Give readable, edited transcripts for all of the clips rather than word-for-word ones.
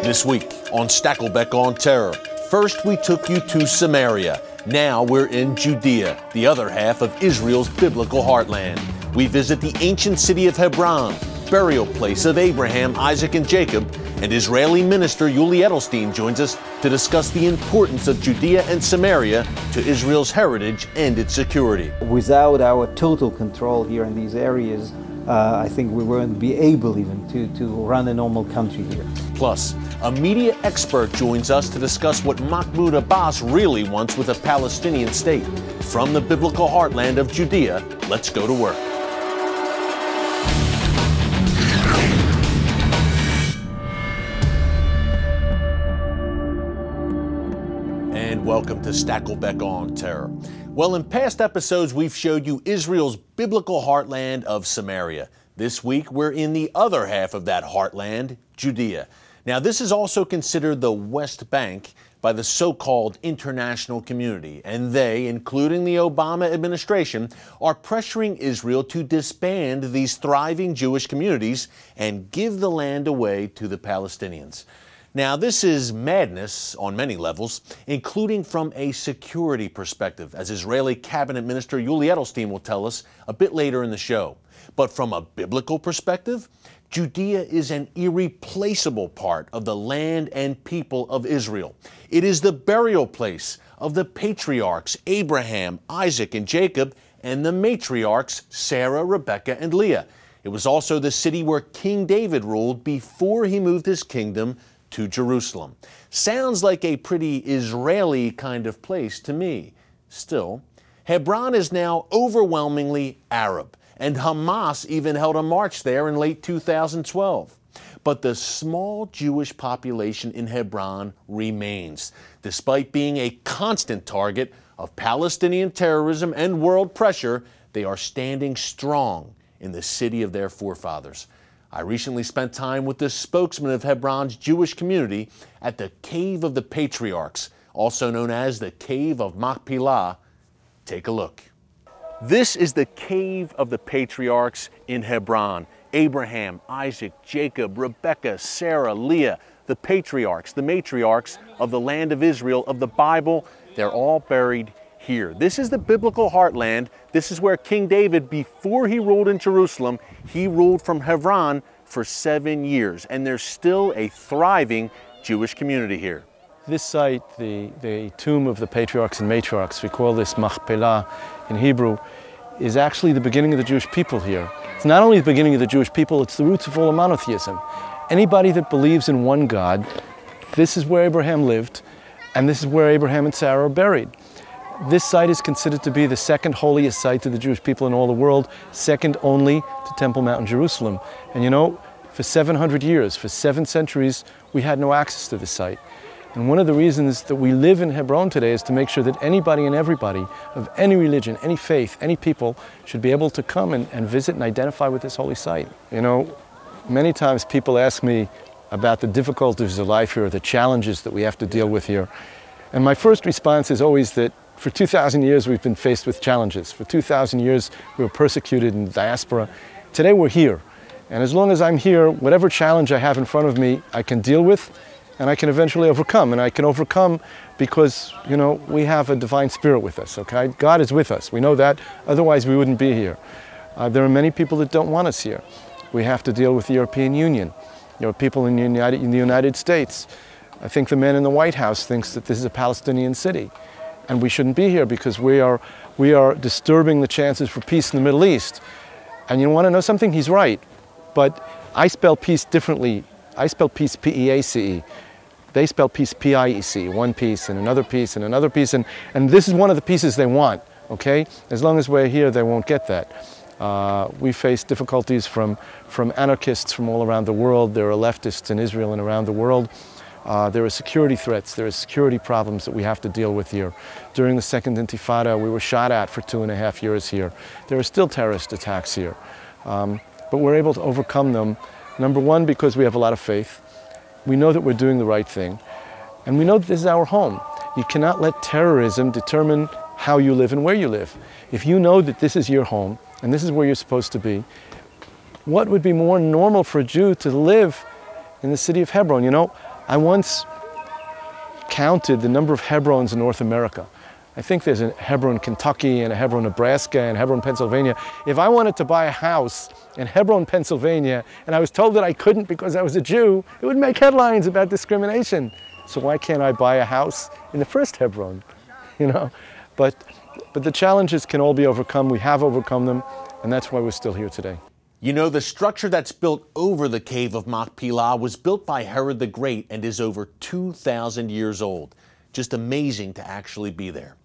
This week on Stakelbeck on Terror, first we took you to Samaria. Now we're in Judea, the other half of Israel's biblical heartland. We visit the ancient city of Hebron, burial place of Abraham, Isaac, and Jacob, and Israeli minister Yuli Edelstein joins us to discuss the importance of Judea and Samaria to Israel's heritage and its security. Without our total control here in these areas, I think we wouldn't be able even to run a normal country here. Plus, a media expert joins us to discuss what Mahmoud Abbas really wants with a Palestinian state. From the biblical heartland of Judea, let's go to work. And welcome to Stakelbeck on Terror. Well, in past episodes, we've showed you Israel's biblical heartland of Samaria. This week, we're in the other half of that heartland, Judea. Now, this is also considered the West Bank by the so-called international community, and they, including the Obama administration, are pressuring Israel to disband these thriving Jewish communities and give the land away to the Palestinians. Now, this is madness on many levels, including from a security perspective, as Israeli Cabinet Minister Yuli Edelstein will tell us a bit later in the show. But from a biblical perspective, Judea is an irreplaceable part of the land and people of Israel. It is the burial place of the patriarchs Abraham, Isaac, and Jacob, and the matriarchs Sarah, Rebekah, and Leah. It was also the city where King David ruled before he moved his kingdom to Jerusalem. Sounds like a pretty Israeli kind of place to me. Still, Hebron is now overwhelmingly Arab, and Hamas even held a march there in late 2012. But the small Jewish population in Hebron remains, despite being a constant target of Palestinian terrorism and world pressure. They are standing strong in the city of their forefathers. I recently spent time with the spokesman of Hebron's Jewish community at the Cave of the Patriarchs, also known as the Cave of Machpelah. Take a look. This is the Cave of the Patriarchs in Hebron. Abraham, Isaac, Jacob, Rebekah, Sarah, Leah, the patriarchs, the matriarchs of the land of Israel, of the Bible, they're all buried here. This is the biblical heartland. This is where King David, before he ruled in Jerusalem, he ruled from Hebron for 7 years, and there's still a thriving Jewish community here. This site, the tomb of the patriarchs and matriarchs, we call this Machpelah in Hebrew, is actually the beginning of the Jewish people here. It's not only the beginning of the Jewish people, it's the roots of all of monotheism. Anybody that believes in one God, this is where Abraham lived, and this is where Abraham and Sarah are buried. This site is considered to be the second holiest site to the Jewish people in all the world, second only to Temple Mount in Jerusalem. And you know, for 700 years, for 7 centuries, we had no access to this site. And one of the reasons that we live in Hebron today is to make sure that anybody and everybody of any religion, any faith, any people should be able to come and visit and identify with this holy site. You know, many times people ask me about the difficulties of life here, the challenges that we have to deal with here. And my first response is always that for 2,000 years we've been faced with challenges. For 2,000 years we were persecuted in the diaspora. Today we're here. And as long as I'm here, whatever challenge I have in front of me, I can deal with, and I can eventually overcome. And I can overcome because, you know, we have a divine spirit with us, okay? God is with us. We know that, otherwise we wouldn't be here. There are many people that don't want us here. We have to deal with the European Union. There are people in the United States. I think the man in the White House thinks that this is a Palestinian city. And we shouldn't be here because we are disturbing the chances for peace in the Middle East. And you want to know something? He's right. But I spell peace differently. I spell peace P-E-A-C-E. They spell peace P-I-E-C, one piece and another piece and another piece, and this is one of the pieces they want, okay? As long as we're here, they won't get that. We face difficulties from anarchists from all around the world. There are leftists in Israel and around the world. There are security threats, there are security problems that we have to deal with here. During the Second Intifada, we were shot at for 2.5 years here. There are still terrorist attacks here. But we're able to overcome them, number one, because we have a lot of faith. We know that we're doing the right thing, and we know that this is our home. You cannot let terrorism determine how you live and where you live. If you know that this is your home, and this is where you're supposed to be, what would be more normal for a Jew to live in the city of Hebron? You know, I once counted the number of Hebrons in North America. I think there's a Hebron, Kentucky, and a Hebron, Nebraska, and Hebron, Pennsylvania. If I wanted to buy a house in Hebron, Pennsylvania, and I was told that I couldn't because I was a Jew, it would make headlines about discrimination. So why can't I buy a house in the first Hebron? You know, but the challenges can all be overcome. We have overcome them, and that's why we're still here today. You know, the structure that's built over the cave of Machpelah was built by Herod the Great and is over 2,000 years old. Just amazing to actually be there.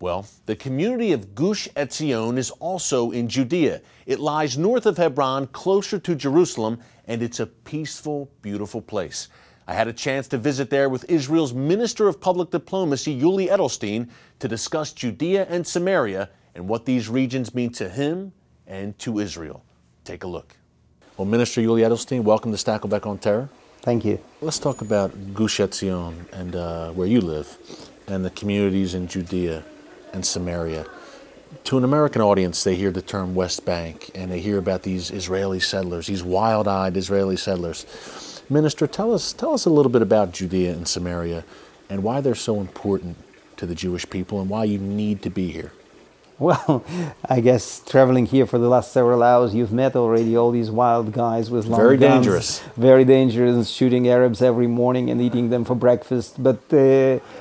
Well, the community of Gush Etzion is also in Judea. It lies north of Hebron, closer to Jerusalem, and it's a peaceful, beautiful place. I had a chance to visit there with Israel's Minister of Public Diplomacy, Yuli Edelstein, to discuss Judea and Samaria and what these regions mean to him and to Israel. Take a look. Well, Minister Yuli Edelstein, welcome to Stakelbeck on Terror. Thank you. Let's talk about Gush Etzion and where you live and the communities in Judea and Samaria. To an American audience, they hear the term West Bank and they hear about these Israeli settlers, these wild-eyed Israeli settlers. Minister, tell us a little bit about Judea and Samaria and why they're so important to the Jewish people and why you need to be here. Well, I guess traveling here for the last several hours, you've met already all these wild guys with long Very guns. dangerous. Very dangerous, shooting Arabs every morning and eating them for breakfast. But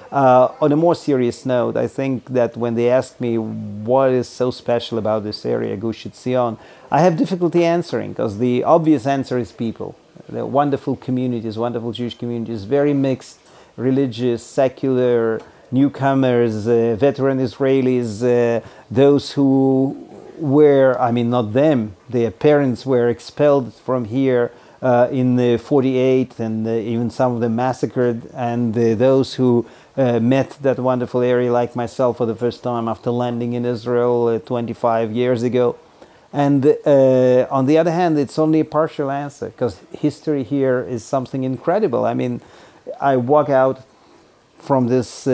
on a more serious note, I think that when they ask me what is so special about this area, Gush Etzion, I have difficulty answering because the obvious answer is people. They're wonderful communities, wonderful Jewish communities, very mixed, religious, secular, newcomers, veteran Israelis, those who were, I mean, not them, their parents were expelled from here in the 48 and even some of them massacred, and those who met that wonderful area like myself for the first time after landing in Israel 25 years ago. And on the other hand, it's only a partial answer because history here is something incredible. I mean, I walk out from this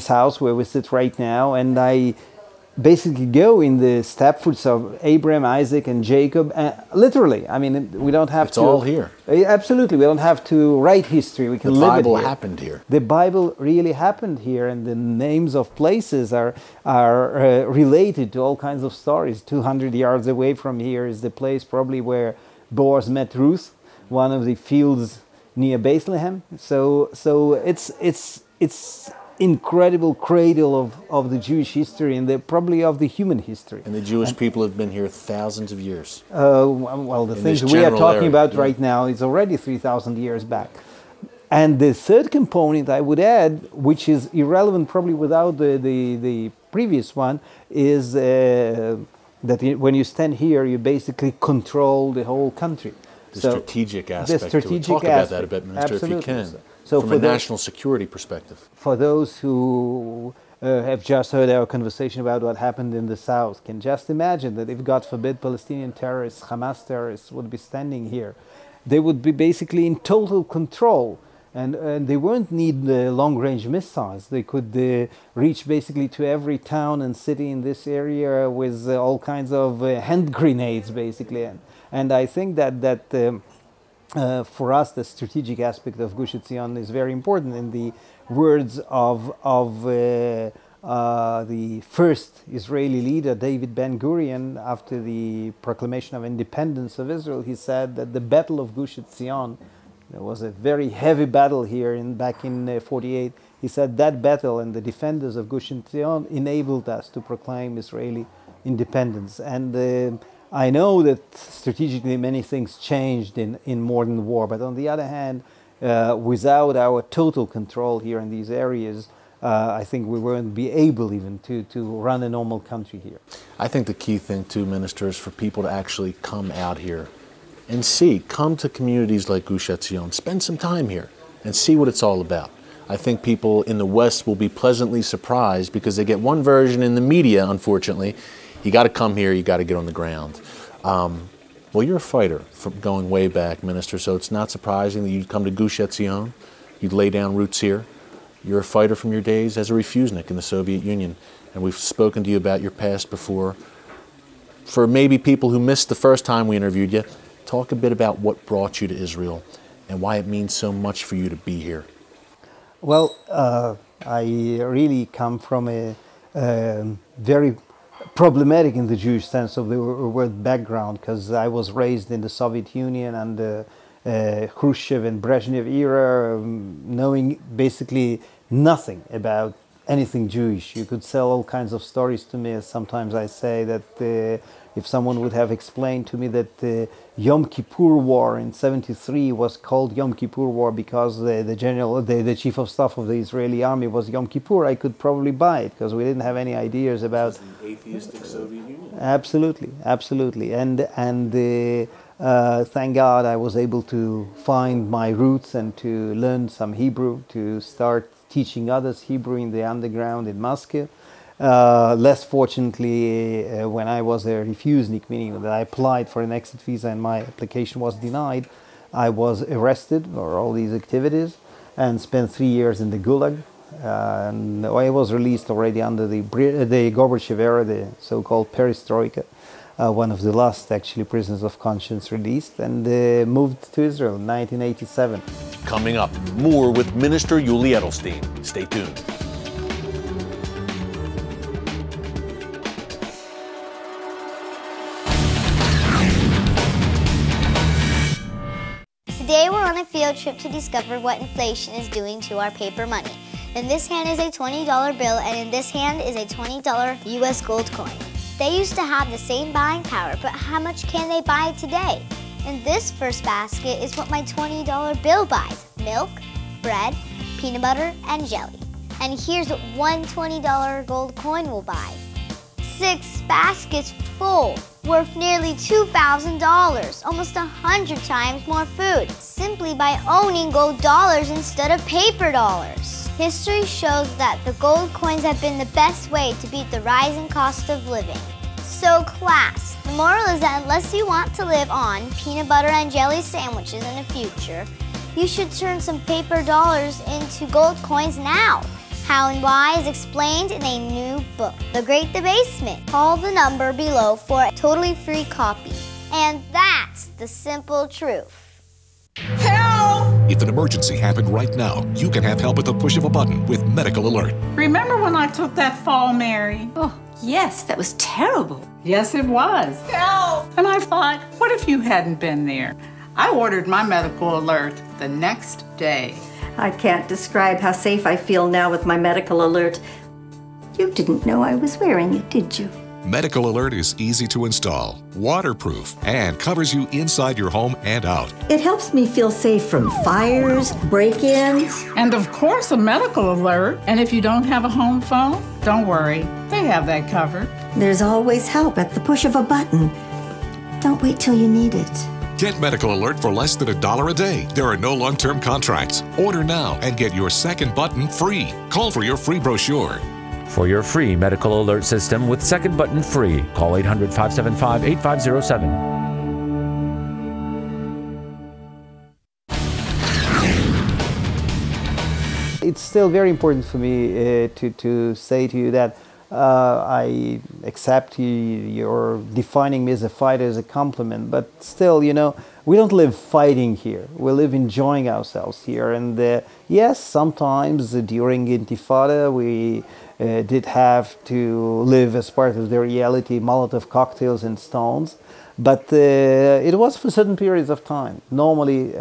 house where we sit right now, and I basically go in the steps of Abraham, Isaac, and Jacob. Literally, I mean, we don't have to. It's all here. Absolutely, we don't have to write history. We can live it here. The Bible happened here. The Bible really happened here, and the names of places are related to all kinds of stories. 200 yards away from here is the place probably where Boaz met Ruth, one of the fields near Bethlehem. So it's incredible cradle of the Jewish history and probably of the human history. And the Jewish people have been here thousands of years. Well, the things we are talking about right now is already 3,000 years back. And the third component I would add, which is irrelevant probably without the previous one, is that when you stand here, you basically control the whole country. The strategic aspect to it. Talk about that a bit, Minister, if you can, from a national security perspective. For those who have just heard our conversation about what happened in the south, can just imagine that if, God forbid, Palestinian terrorists, Hamas terrorists would be standing here, they would be basically in total control. And they won't need long-range missiles. They could reach basically to every town and city in this area with all kinds of hand grenades, basically. And I think that for us, the strategic aspect of Gush Etzion is very important. In the words of the first Israeli leader, David Ben-Gurion, after the proclamation of independence of Israel, he said that the Battle of Gush Etzion, there was a very heavy battle here back in 48. He said that battle and the defenders of Gush Etzion enabled us to proclaim Israeli independence. And I know that strategically many things changed in modern war, but on the other hand, without our total control here in these areas, I think we wouldn't be able even to run a normal country here. I think the key thing too, Minister, is for people to actually come out here and come to communities like Gush Etzion, spend some time here and see what it's all about. I think people in the West will be pleasantly surprised because they get one version in the media, unfortunately. You got to come here, you got to get on the ground. Well, you're a fighter from going way back, Minister, so it's not surprising that you'd come to Gush Etzion, you'd lay down roots here. You're a fighter from your days as a refusenik in the Soviet Union, and we've spoken to you about your past before. For maybe people who missed the first time we interviewed you, talk a bit about what brought you to Israel and why it means so much for you to be here. Well, I really come from a very problematic in the Jewish sense of the word background, because I was raised in the Soviet Union and the Khrushchev and Brezhnev era, knowing basically nothing about anything Jewish. You could sell all kinds of stories to me. Sometimes I say that if someone would have explained to me that the Yom Kippur War in '73 was called Yom Kippur War because the chief of staff of the Israeli army was Yom Kippur, I could probably buy it, because we didn't have any ideas about the atheistic Soviet Union. Absolutely. And thank God I was able to find my roots and to learn some Hebrew, to start teaching others Hebrew in the underground in Moscow. Less fortunately, when I was a refusnik, meaning that I applied for an exit visa and my application was denied, I was arrested for all these activities and spent 3 years in the Gulag. And I was released already under the Gorbachev era, the so-called perestroika, one of the last actually prisoners of conscience released, and moved to Israel in 1987. Coming up, more with Minister Yuli Edelstein. Stay tuned. Today we're on a field trip to discover what inflation is doing to our paper money. In this hand is a $20 bill, and in this hand is a $20 US gold coin. They used to have the same buying power, but how much can they buy today? In this first basket is what my $20 bill buys: milk, bread, peanut butter, and jelly. And here's what one $20 gold coin will buy: 6 baskets full, worth nearly $2,000, almost 100 times more food, simply by owning gold dollars instead of paper dollars. History shows that the gold coins have been the best way to beat the rising cost of living. So class, the moral is that unless you want to live on peanut butter and jelly sandwiches in the future, you should turn some paper dollars into gold coins now. How and why is explained in a new book, The Great Debasement. Call the number below for a totally free copy. And that's the simple truth. Help! If an emergency happened right now, you can have help at the push of a button with Medical Alert. Remember when I took that fall, Mary? Oh, yes, that was terrible. Yes, it was. Help! And I thought, what if you hadn't been there? I ordered my Medical Alert the next day. I can't describe how safe I feel now with my Medical Alert. You didn't know I was wearing it, did you? Medical Alert is easy to install, waterproof, and covers you inside your home and out. It helps me feel safe from fires, break-ins. And of course, a Medical Alert. And if you don't have a home phone, don't worry. They have that covered. There's always help at the push of a button. Don't wait till you need it. Get Medical Alert for less than $1 a day. There are no long-term contracts. Order now and get your second button free. Call for your free brochure. For your free Medical Alert system with second button free, call 800-575-8507. It's still very important for me to say to you that I accept you're defining me as a fighter as a compliment, but still, you know, we don't live fighting here. We live enjoying ourselves here. And yes, sometimes during Intifada, we did have to live as part of the reality, Molotov cocktails and stones. But it was for certain periods of time. Normally,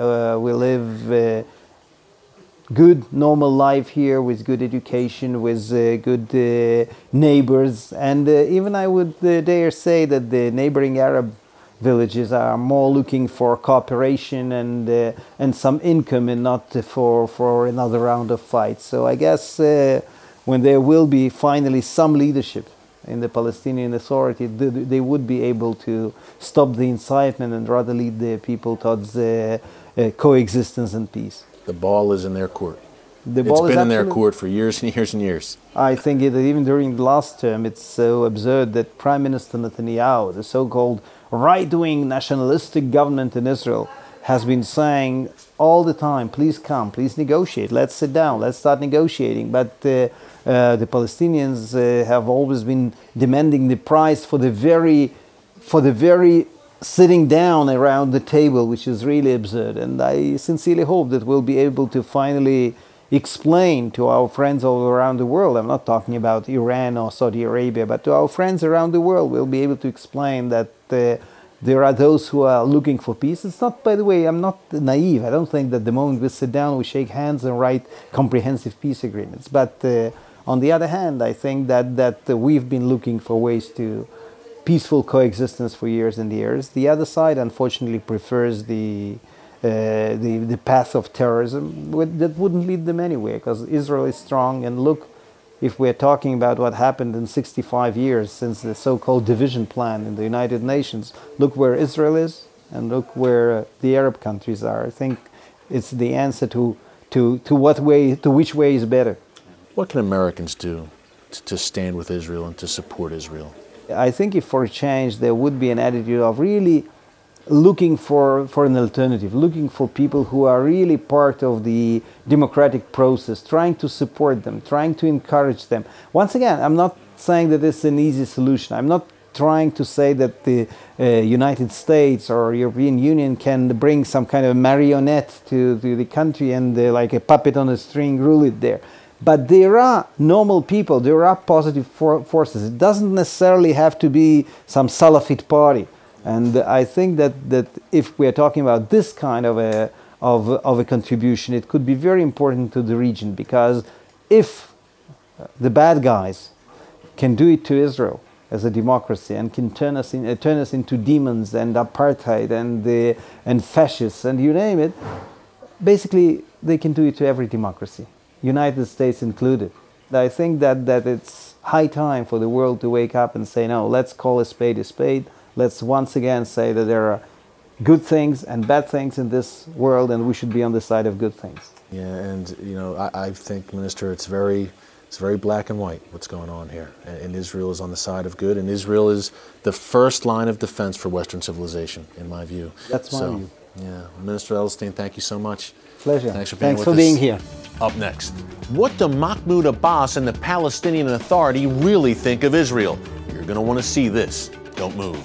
we live good, normal life here with good education, with good neighbors. And even I would dare say that the neighboring Arab villages are more looking for cooperation and some income, and not for another round of fights. So I guess when there will be finally some leadership in the Palestinian Authority, they would be able to stop the incitement and rather lead the people towards coexistence and peace. The ball is in their court. It's been in their court for years and years and years. I think that even during the last term, it's so absurd that Prime Minister Netanyahu, the so-called right-wing nationalistic government in Israel, has been saying all the time, please come, please negotiate, let's sit down, let's start negotiating. But the Palestinians have always been demanding the price for the very sitting down around the table, which is really absurd. And I sincerely hope that we'll be able to finally explain to our friends all around the world, I'm not talking about Iran or Saudi Arabia, but to our friends around the world, we'll be able to explain that there are those who are looking for peace. It's not, by the way, I'm not naive. I don't think that the moment we sit down, we shake hands and write comprehensive peace agreements. But on the other hand, I think that we've been looking for ways to peaceful coexistence for years and years. The other side, unfortunately, prefers the path of terrorism that wouldn't lead them anywhere, because Israel is strong. And look, if we're talking about what happened in 65 years since the so-called division plan in the United Nations, look where Israel is and look where the Arab countries are. I think it's the answer to which way is better. What can Americans do to stand with Israel and to support Israel? I think if for a change there would be an attitude of really looking for an alternative, looking for people who are really part of the democratic process, trying to support them, trying to encourage them. Once again, I'm not saying that it's an easy solution. I'm not trying to say that the United States or European Union can bring some kind of marionette to the country and like a puppet on a string rule it there. But there are normal people, there are positive forces. It doesn't necessarily have to be some Salafist party. And I think that if we're talking about this kind of a contribution, it could be very important to the region, because if the bad guys can do it to Israel as a democracy and can turn us into demons and apartheid and fascists and you name it, basically they can do it to every democracy, United States included. I think that it's high time for the world to wake up and say, no, let's call a spade a spade. Let's once again say that there are good things and bad things in this world, and we should be on the side of good things. Yeah, and you know, I think, Minister, it's very black and white what's going on here. And Israel is on the side of good, and Israel is the first line of defense for Western civilization, in my view. That's my view. Yeah, Minister Edelstein, thank you so much. Pleasure. Thanks for being here. Up next, what do Mahmoud Abbas and the Palestinian Authority really think of Israel? You're going to want to see this. Don't move.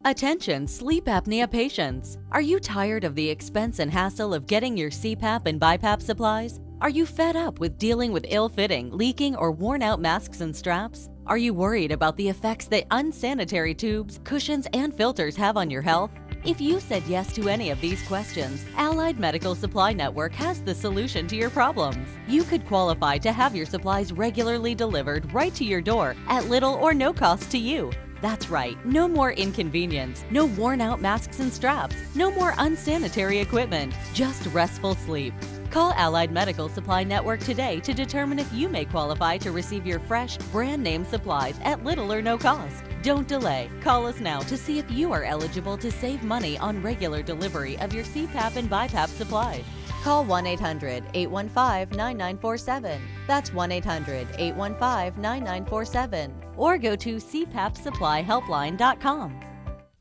Attention sleep apnea patients. Are you tired of the expense and hassle of getting your CPAP and BiPAP supplies? Are you fed up with dealing with ill-fitting, leaking, or worn-out masks and straps? Are you worried about the effects that unsanitary tubes, cushions, and filters have on your health? If you said yes to any of these questions, Allied Medical Supply Network has the solution to your problems. You could qualify to have your supplies regularly delivered right to your door at little or no cost to you. That's right, no more inconvenience, no worn-out masks and straps, no more unsanitary equipment, just restful sleep. Call Allied Medical Supply Network today to determine if you may qualify to receive your fresh, brand-name supplies at little or no cost. Don't delay. Call us now to see if you are eligible to save money on regular delivery of your CPAP and BiPAP supplies. Call 1-800-815-9947. That's 1-800-815-9947. Or go to cpapsupplyhelpline.com.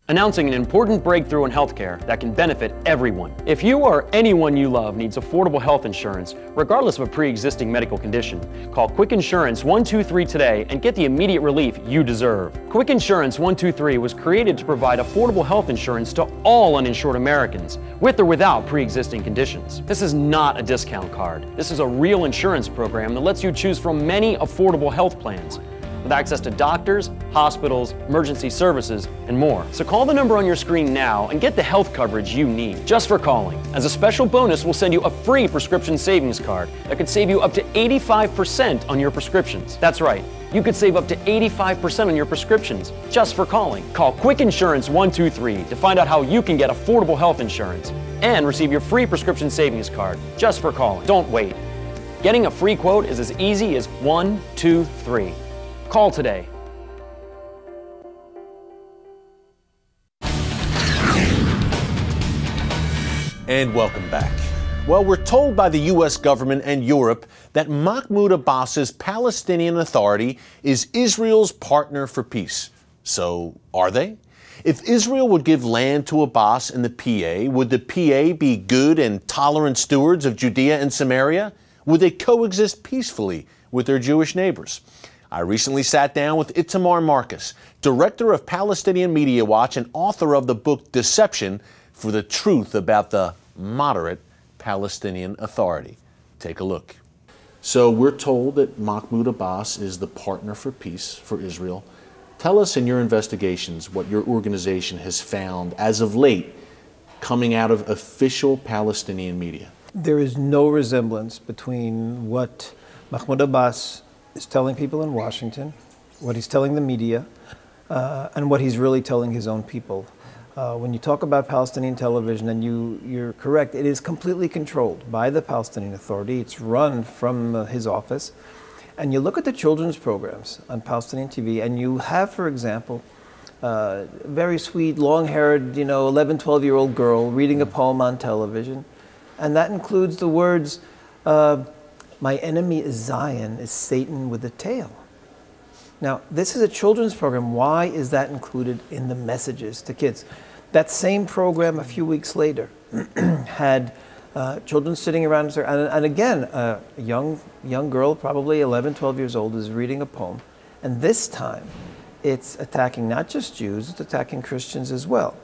Announcing an important breakthrough in healthcare that can benefit everyone. If you or anyone you love needs affordable health insurance, regardless of a pre-existing medical condition, call Quick Insurance 123 today and get the immediate relief you deserve. Quick Insurance 123 was created to provide affordable health insurance to all uninsured Americans, with or without pre-existing conditions. This is not a discount card. This is a real insurance program that lets you choose from many affordable health plans, with access to doctors, hospitals, emergency services, and more. So call the number on your screen now and get the health coverage you need just for calling. As a special bonus, we'll send you a free prescription savings card that could save you up to 85% on your prescriptions. That's right, you could save up to 85% on your prescriptions just for calling. Call Quick Insurance 123 to find out how you can get affordable health insurance and receive your free prescription savings card just for calling. Don't wait. Getting a free quote is as easy as 1, 2, 3. Call today. And welcome back. Well, we're told by the U.S. government and Europe that Mahmoud Abbas's Palestinian Authority is Israel's partner for peace. So, are they? If Israel would give land to Abbas and the PA, would the PA be good and tolerant stewards of Judea and Samaria? Would they coexist peacefully with their Jewish neighbors? I recently sat down with Itamar Marcus, director of Palestinian Media Watch and author of the book Deception, for the truth about the moderate Palestinian Authority. Take a look. So we're told that Mahmoud Abbas is the partner for peace for Israel. Tell us in your investigations what your organization has found as of late coming out of official Palestinian media. There is no resemblance between what Mahmoud Abbas is telling people in Washington, what he's telling the media, and what he's really telling his own people. When you talk about Palestinian television, and you're correct, it is completely controlled by the Palestinian Authority. It's run from his office. And you look at the children's programs on Palestinian TV, and you have, for example, a very sweet, long-haired, 11, 12-year-old girl reading a poem on television. And that includes the words, "My enemy is Zion, is Satan with a tail." Now, this is a children's program. Why is that included in the messages to kids? That same program a few weeks later had children sitting around, and again, a young girl, probably 11, 12 years old, is reading a poem. And this time, it's attacking not just Jews, it's attacking Christians as well.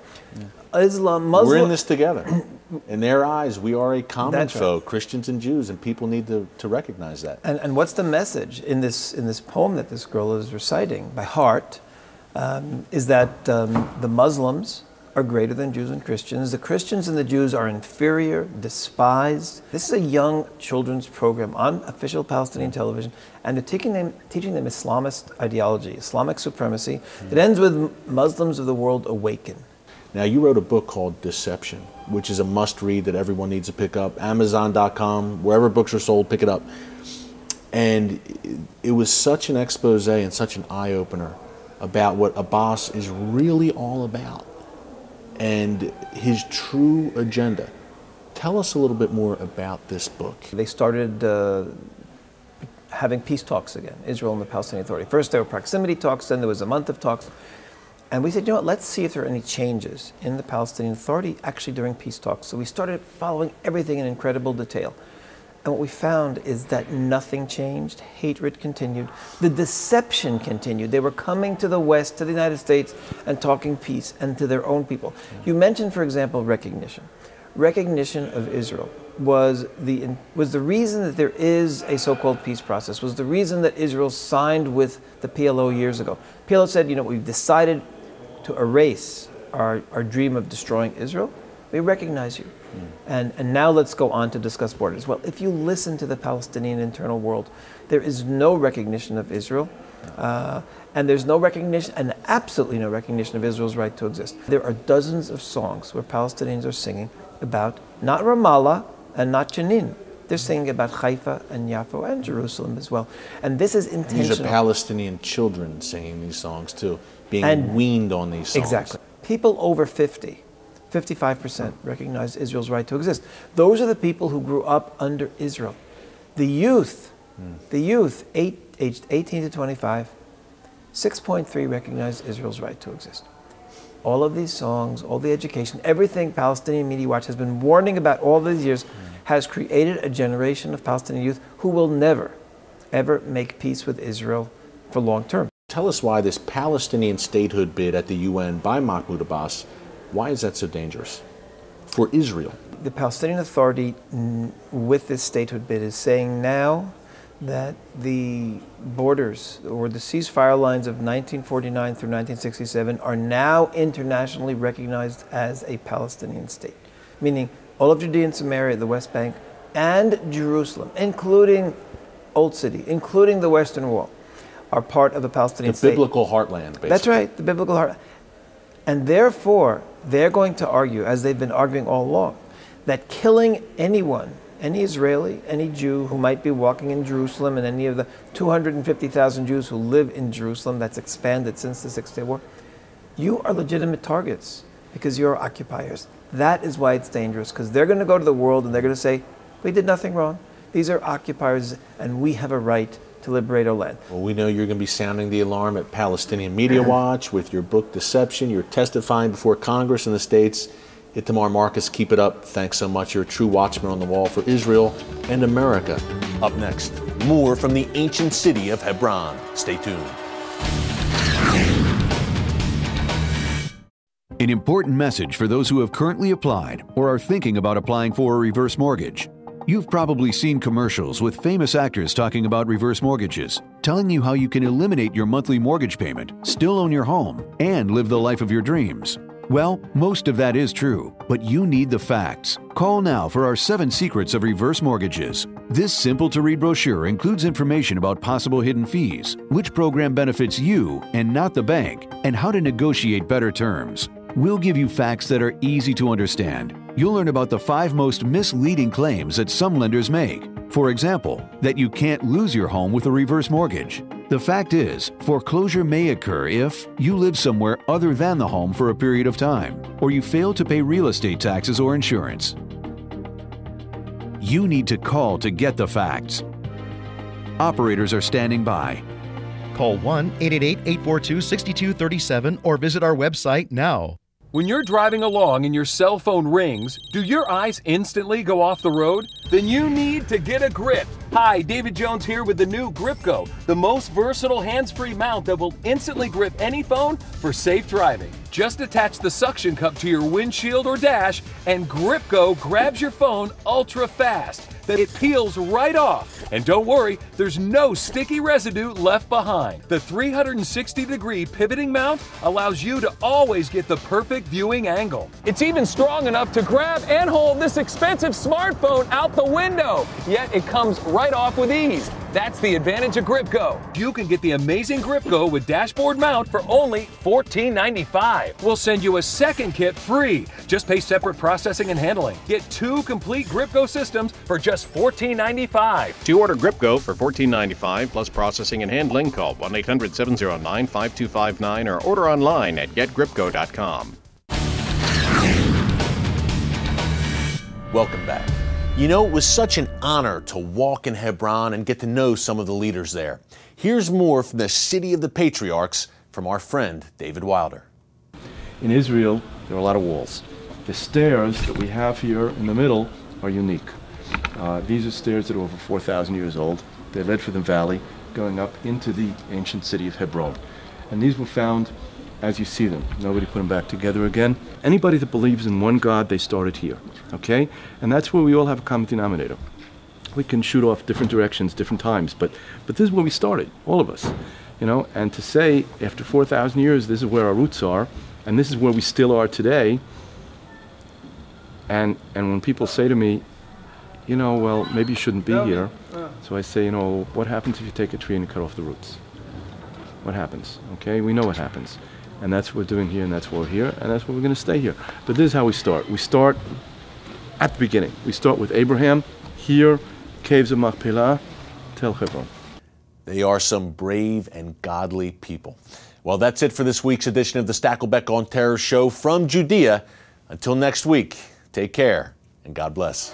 Islam, Muslim. We're in this together. In their eyes, we are a common That's foe, right. Christians and Jews, and people need to recognize that. And what's the message in this poem that this girl is reciting by heart? Is that the Muslims are greater than Jews and Christians. The Christians and the Jews are inferior, despised. This is a young children's program on official Palestinian television, and they're teaching them Islamist ideology, Islamic supremacy. It ends with Muslims of the world awaken. Now, you wrote a book called Deception, which is a must-read that everyone needs to pick up. Amazon.com, wherever books are sold, pick it up. And it was such an expose and such an eye-opener about what Abbas is really all about and his true agenda. Tell us a little bit more about this book. They started having peace talks again, Israel and the Palestinian Authority. First there were proximity talks, then there was a month of talks. And we said, let's see if there are any changes in the Palestinian Authority actually during peace talks. So we started following everything in incredible detail. And what we found is that nothing changed. Hatred continued. The deception continued. They were coming to the West, to the United States, and talking peace, and to their own people. You mentioned, for example, recognition. Recognition of Israel was the reason that there is a so-called peace process, was the reason that Israel signed with the PLO years ago. PLO said, we've decided to erase our dream of destroying Israel. We recognize you. And now let's go on to discuss borders. Well, if you listen to the Palestinian internal world, there is no recognition of Israel, and there's no recognition, and absolutely no recognition of Israel's right to exist. There are dozens of songs where Palestinians are singing about not Ramallah and not Jenin. They're singing about Haifa and Yaffo and Jerusalem as well. And this is intentional. These are Palestinian children singing these songs too, being weaned on these songs. Exactly. People over 50, 55% recognize Israel's right to exist. Those are the people who grew up under Israel. The youth, aged 18 to 25, 6.3 recognize Israel's right to exist. All of these songs, all the education, everything Palestinian Media Watch has been warning about all these years has created a generation of Palestinian youth who will never, ever make peace with Israel for long term. Tell us why this Palestinian statehood bid at the UN by Mahmoud Abbas, why is that so dangerous for Israel? The Palestinian Authority, with this statehood bid, is saying now that the borders or the ceasefire lines of 1949 through 1967 are now internationally recognized as a Palestinian state, meaning all of Judea and Samaria, the West Bank, and Jerusalem, including Old City, including the Western Wall, are part of the Palestinian state. The biblical heartland, basically. That's right, the biblical heartland. And therefore, they're going to argue, as they've been arguing all along, that killing anyone, any Israeli, any Jew who might be walking in Jerusalem, and any of the 250,000 Jews who live in Jerusalem, that's expanded since the Six-Day War, you are legitimate targets because you're occupiers. That is why it's dangerous, because they're going to go to the world and they're going to say, we did nothing wrong. These are occupiers and we have a right to liberate our land. Well, we know you're going to be sounding the alarm at Palestinian Media Watch with your book Deception. You're testifying before Congress in the States. Itamar Marcus, keep it up. Thanks so much. You're a true watchman on the wall for Israel and America. Up next, more from the ancient city of Hebron. Stay tuned. An important message for those who have currently applied or are thinking about applying for a reverse mortgage. You've probably seen commercials with famous actors talking about reverse mortgages, telling you how you can eliminate your monthly mortgage payment, still own your home, and live the life of your dreams. Well, most of that is true, but you need the facts. Call now for our 7 Secrets of Reverse Mortgages. This simple-to-read brochure includes information about possible hidden fees, which program benefits you and not the bank, and how to negotiate better terms. We'll give you facts that are easy to understand. You'll learn about the 5 most misleading claims that some lenders make. For example, that you can't lose your home with a reverse mortgage. The fact is, foreclosure may occur if you live somewhere other than the home for a period of time, or you fail to pay real estate taxes or insurance. You need to call to get the facts. Operators are standing by. Call 1-888-842-6237 or visit our website now. When you're driving along and your cell phone rings, do your eyes instantly go off the road? Then you need to get a grip. Hi, David Jones here with the new GripGo, the most versatile hands-free mount that will instantly grip any phone for safe driving. Just attach the suction cup to your windshield or dash, and GripGo grabs your phone ultra fast. Then it peels right off. And don't worry, there's no sticky residue left behind. The 360-degree pivoting mount allows you to always get the perfect viewing angle. It's even strong enough to grab and hold this expensive smartphone out the window. Yet it comes right off with ease. That's the advantage of GripGo. You can get the amazing GripGo with dashboard mount for only $14.95. We'll send you a second kit free. Just pay separate processing and handling. Get 2 complete GripGo systems for just $14.95. To order GripGo for $14.95 plus processing and handling, call 1-800-709-5259 or order online at getgripgo.com. Welcome back. You know, it was such an honor to walk in Hebron and get to know some of the leaders there. Here's more from the city of the patriarchs from our friend David Wilder. In Israel, there are a lot of walls. The stairs that we have here in the middle are unique. These are stairs that are over 4,000 years old. They led from the valley, going up into the ancient city of Hebron. And these were found as you see them. Nobody put them back together again. Anybody that believes in one God, they started here, okay? And that's where we all have a common denominator. We can shoot off different directions, different times, but this is where we started, all of us, you know? And to say, after 4,000 years, this is where our roots are, and this is where we still are today, and when people say to me, you know, well, maybe you shouldn't be here, so I say, you know, what happens if you take a tree and you cut off the roots? What happens, okay? We know what happens. And that's what we're doing here, and that's why we're here, and that's why we're going to stay here. But this is how we start. We start at the beginning. We start with Abraham, here, caves of Machpelah, Tel Hebron. They are some brave and godly people. Well, that's it for this week's edition of the Stakelbeck on Terror show from Judea. Until next week, take care, and God bless.